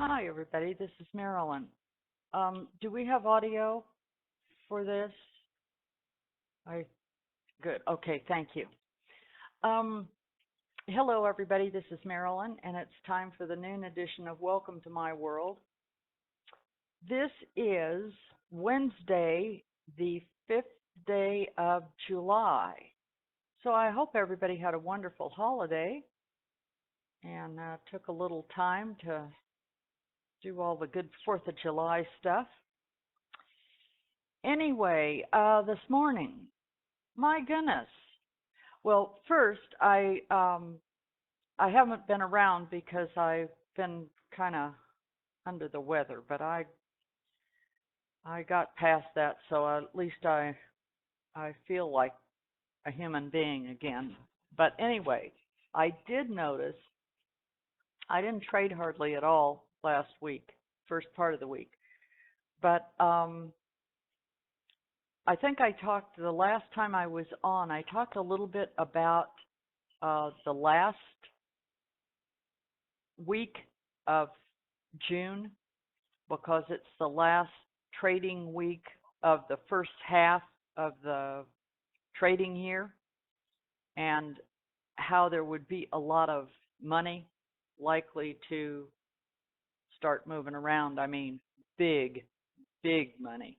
Hi, everybody. This is Marilyn. Do we have audio for this? I Good. Okay, thank you. Um, Hello, everybody. This is Marilyn, and it's time for the noon edition of Welcome to My World. This is Wednesday, the 5th day of July. So I hope everybody had a wonderful holiday and took a little time to do all the good 4th of July stuff. Anyway, this morning, my goodness. Well, first, I haven't been around because I've been kind of under the weather, but I got past that, so at least I feel like a human being again. But anyway, I did notice I didn't trade hardly at all last week, first part of the week. But I think I talked the last time I was on, I talked a little bit about the last week of June because it's the last trading week of the first half of the trading year, and how there would be a lot of money likely to start moving around. I mean, big, big money.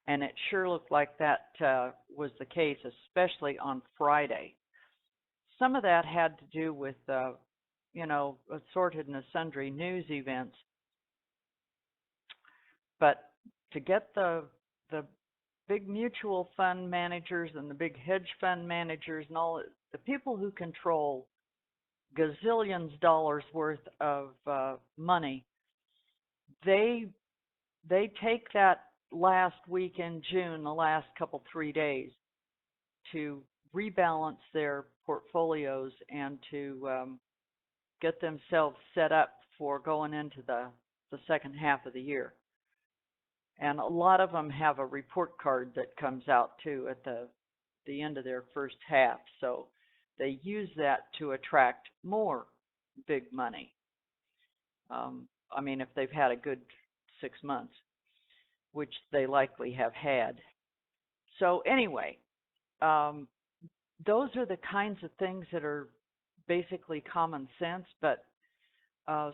And it sure looked like that was the case, especially on Friday. Some of that had to do with, assorted and sundry news events. But to get the big mutual fund managers and the big hedge fund managers and all the people who control gazillions dollars worth of money, they they take that last week in June, the last couple 3 days, to rebalance their portfolios and to get themselves set up for going into the second half of the year. And a lot of them have a report card that comes out too at the end of their first half. So they use that to attract more big money. I mean, if they've had a good 6 months, which they likely have had. So anyway, um, those are the kinds of things that are basically common sense, but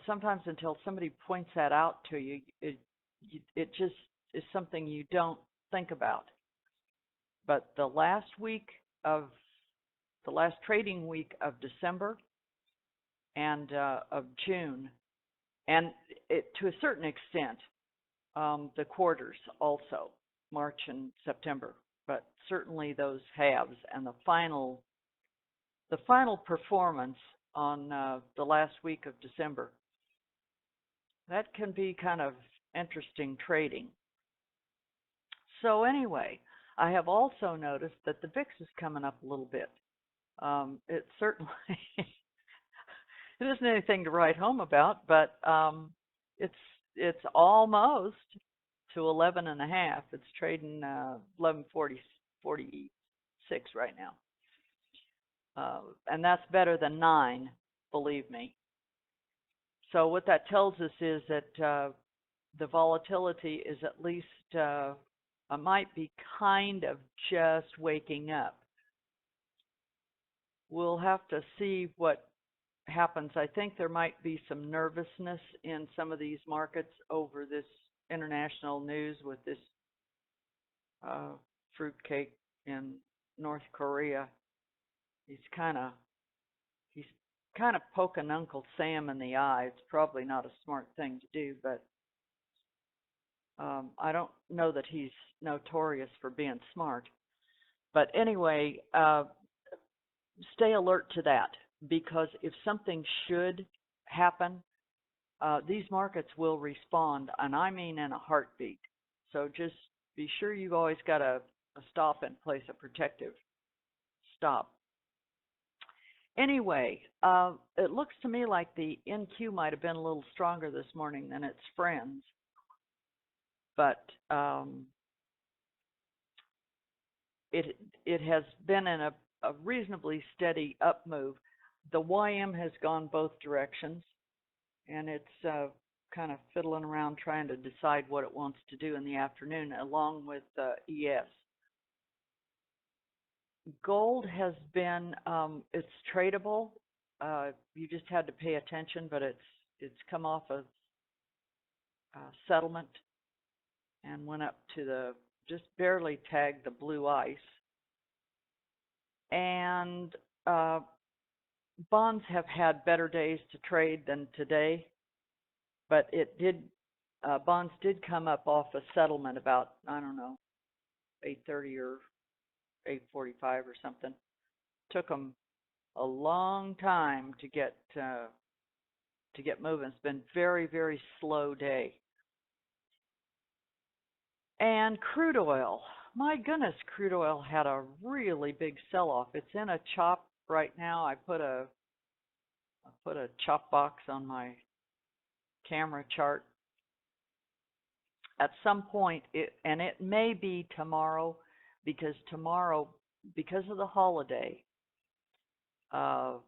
sometimes until somebody points that out to you, it just is something you don't think about. But the last trading week of December and of June, and to a certain extent, the quarters also, March and September, but certainly those halves and the final performance on the last week of December. That can be kind of interesting trading. So anyway, I have also noticed that the VIX is coming up a little bit. It certainly it isn't anything to write home about, but it's it's almost to 11 and a half. It's trading 11.46 right now, and that's better than 9, believe me. So what that tells us is that the volatility is at least might be kind of just waking up. We'll have to see what happens. I think there might be some nervousness in some of these markets over this international news with this uh, fruitcake in North Korea. He's kind of he's kind of poking Uncle Sam in the eye. It's probably not a smart thing to do, but I don't know that he's notorious for being smart. But anyway, stay alert to that, because if something should happen, these markets will respond, and I mean in a heartbeat. So just be sure you've always got a stop in place, a protective stop. Anyway, it looks to me like the NQ might have been a little stronger this morning than its friends, but it has been in a reasonably steady up move. The YM has gone both directions, and it's kind of fiddling around trying to decide what it wants to do in the afternoon, along with ES. Gold has been, it's tradable. You just had to pay attention, but it's come off of settlement and went up to the, just barely tagged the blue ice. And bonds have had better days to trade than today, but bonds did come up off a settlement about, I don't know, 8:30 or 8:45 or something. Took them a long time to get moving. It's been very, very slow day. And crude oil. My goodness, crude oil had a really big sell-off. It's in a chop right now. I put a chop box on my camera chart. At some point, and it may be tomorrow, because tomorrow, because of the holiday, the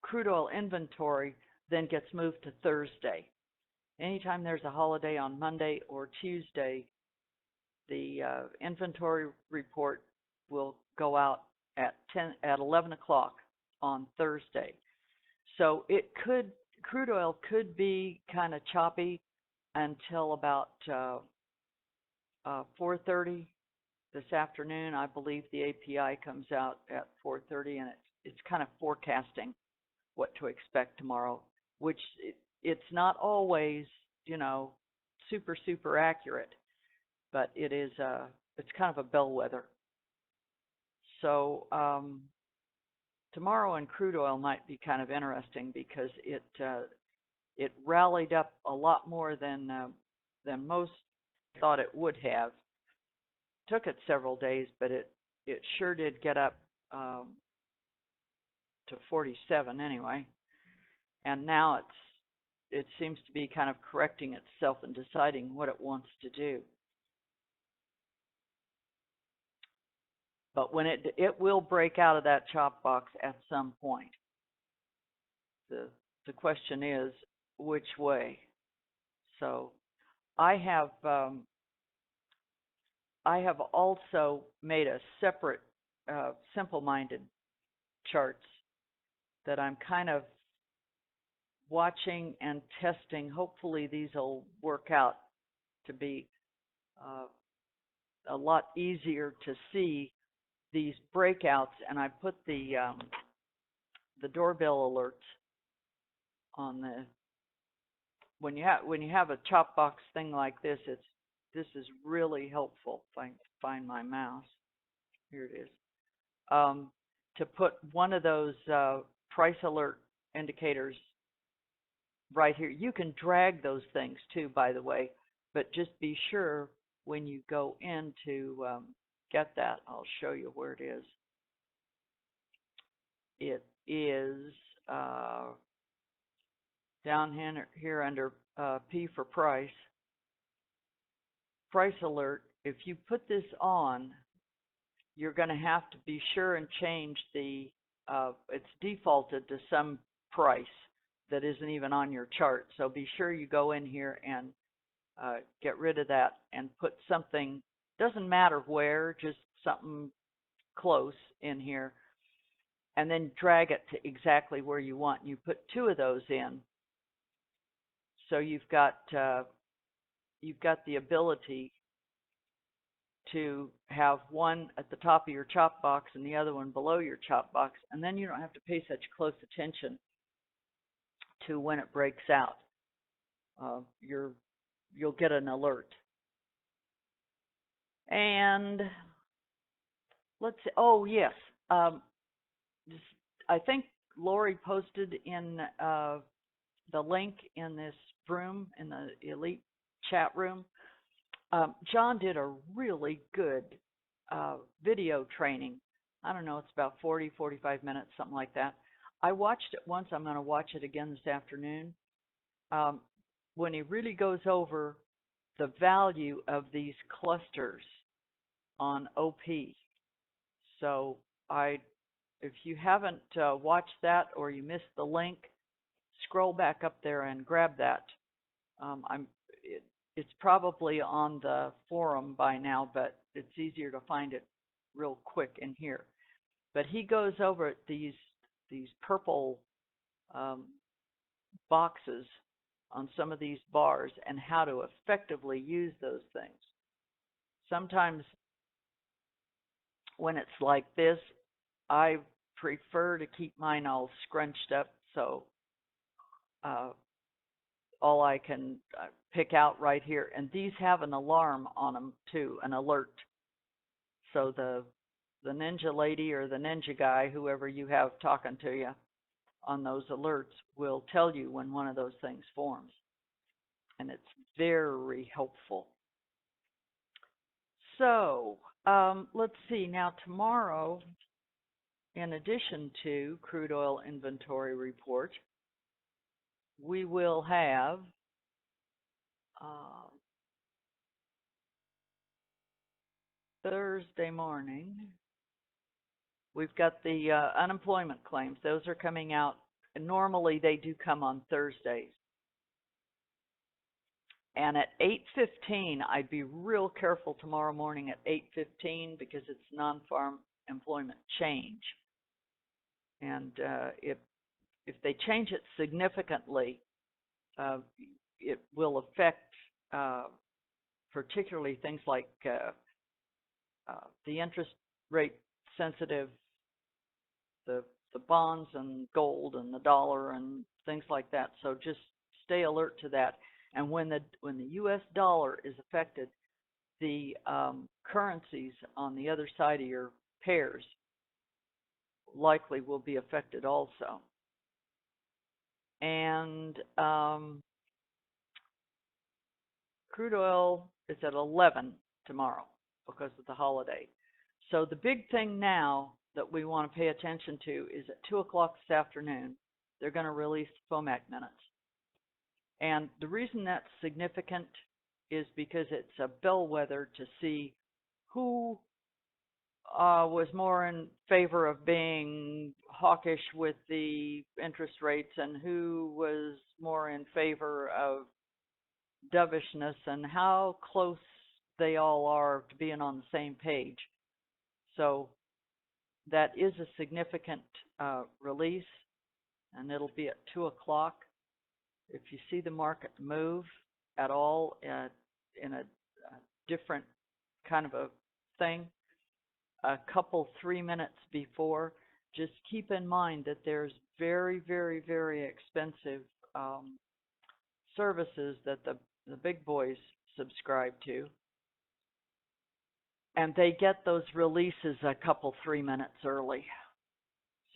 crude oil inventory then gets moved to Thursday. Anytime there's a holiday on Monday or Tuesday, the inventory report will go out at 11 o'clock on Thursday. So crude oil could be kind of choppy until about 4:30 this afternoon. I believe the API comes out at 4:30, and it's kind of forecasting what to expect tomorrow, which it's not always, super accurate, but it's kind of a bellwether. So tomorrow in crude oil might be kind of interesting because it rallied up a lot more than most thought it would have. Took it several days, but it sure did get up to 47 anyway, and now it seems to be kind of correcting itself and deciding what it wants to do. But when it will break out of that chop box at some point. The question is which way. So I have also made a separate simple-minded charts that I'm kind of watching and testing. Hopefully these will work out to be a lot easier to see these breakouts, and I put the doorbell alerts on the when you have a chop box thing like this. This is really helpful. If I can find my mouse, here it is. To put one of those price alert indicators right here. You can drag those things too, by the way, but just be sure when you go in to get that. I'll show you where it is. It is down here under P for price. Price alert. If you put this on, you're going to have to be sure and change the, it's defaulted to some price that isn't even on your chart. So be sure you go in here and get rid of that and put something, doesn't matter where, just something close in here, and then drag it to exactly where you want. You put two of those in, so you've got the ability to have one at the top of your chop box and the other one below your chop box, and then you don't have to pay such close attention to when it breaks out. You'll get an alert. And let's see. Oh yes, I think Lori posted in the link in this room, in the Elite chat room. John did a really good video training. I don't know, it's about 40-45 minutes, something like that. I watched it once. I'm going to watch it again this afternoon. When he really goes over the value of these clusters on OP. So if you haven't watched that or you missed the link, scroll back up there and grab that. It's probably on the forum by now, but it's easier to find it real quick in here. But he goes over these purple boxes on some of these bars and how to effectively use those things. Sometimes when it's like this, I prefer to keep mine all scrunched up, so all I can pick out right here. And these have an alarm on them too, an alert. So the ninja lady or the ninja guy, whoever you have talking to you on those alerts, will tell you when one of those things forms. And it's very helpful. So let's see. Now tomorrow, in addition to crude oil inventory report, we will have Thursday morning, we've got the unemployment claims. Those are coming out. And normally they do come on Thursdays. And at 8:15, I'd be real careful tomorrow morning at 8:15 because it's non-farm employment change. And if they change it significantly, it will affect particularly things like the interest rate sensitive, the bonds and gold and the dollar and things like that. So just stay alert to that. And when the U.S. dollar is affected, the currencies on the other side of your pairs likely will be affected also. And crude oil is at 11 tomorrow because of the holiday. So the big thing now that we want to pay attention to is at 2 o'clock this afternoon, they're going to release FOMAC minutes. And the reason that's significant is because it's a bellwether to see who was more in favor of being hawkish with the interest rates and who was more in favor of dovishness, and how close they all are to being on the same page. So that is a significant release, and it'll be at 2 o'clock. If you see the market move at all in a different kind of a thing, a couple 3 minutes before, just keep in mind that there's very, very, very expensive services that the big boys subscribe to, and they get those releases a couple 3 minutes early.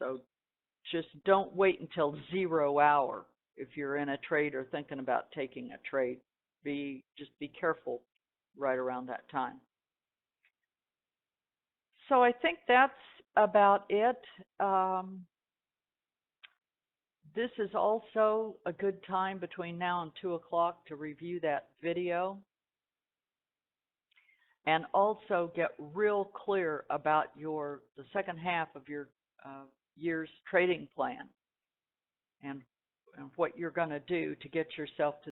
So just don't wait until 0 hour if you're in a trade or thinking about taking a trade. Just be careful right around that time. So I think that's about it. This is also a good time between now and 2 o'clock to review that video and also get real clear about the second half of your year's trading plan and what you're going to do to get yourself to